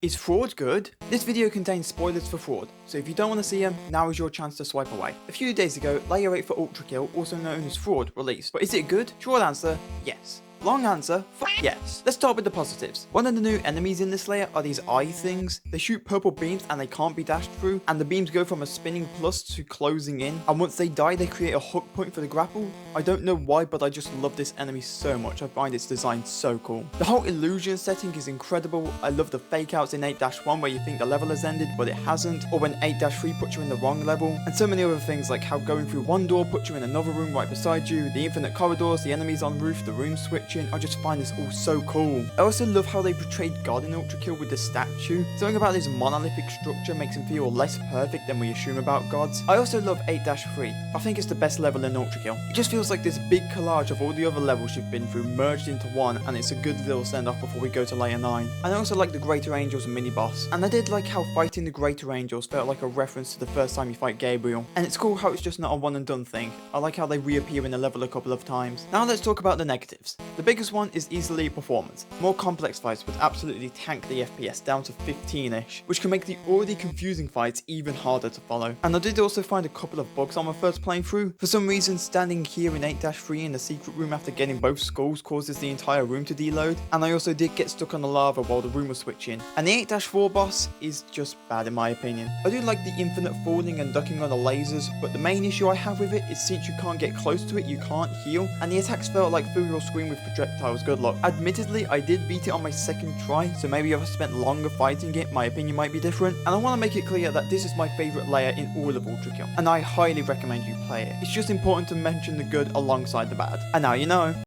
Is Fraud good? This video contains spoilers for Fraud, so if you don't want to see them, now is your chance to swipe away. A few days ago, Layer 8 for Ultra Kill, also known as Fraud, released. But is it good? Short answer, yes. Long answer, yes. Let's start with the positives. One of the new enemies in this layer are these eye things. They shoot purple beams and they can't be dashed through, and the beams go from a spinning plus to closing in, and once they die they create a hook point for the grapple. I don't know why, but I just love this enemy so much. I find its design so cool. The whole illusion setting is incredible. I love the fake outs in 8-1 where you think the level has ended but it hasn't, or when 8-3 puts you in the wrong level, and so many other things like how going through one door puts you in another room right beside you, the infinite corridors, the enemies on roof, the room switch. I just find this all so cool. I also love how they portrayed God in Ultra Kill with the statue. Something about this monolithic structure makes him feel less perfect than we assume about gods. I also love 8-3. I think it's the best level in Ultra Kill. It just feels like this big collage of all the other levels you've been through merged into one, and it's a good little send off before we go to layer 9. And I also like the Greater Angels mini boss. And I did like how fighting the Greater Angels felt like a reference to the first time you fight Gabriel. And it's cool how it's just not a one and done thing. I like how they reappear in the level a couple of times. Now let's talk about the negatives. The biggest one is easily performance. More complex fights would absolutely tank the FPS down to 15ish, which can make the already confusing fights even harder to follow. And I did also find a couple of bugs on my first playthrough. For some reason, standing here in 8-3 in the secret room after getting both skulls causes the entire room to deload, and I also did get stuck on the lava while the room was switching. And the 8-4 boss is just bad in my opinion. I do like the infinite falling and ducking on the lasers, but the main issue I have with it is since you can't get close to it, you can't heal, and the attacks felt like through your screen with projectiles. Good luck. Admittedly, I did beat it on my second try, so maybe if I spent longer fighting it, my opinion might be different. And I want to make it clear that this is my favourite layer in all of Ultra Kill, and I highly recommend you play it. It's just important to mention the good alongside the bad. And now you know.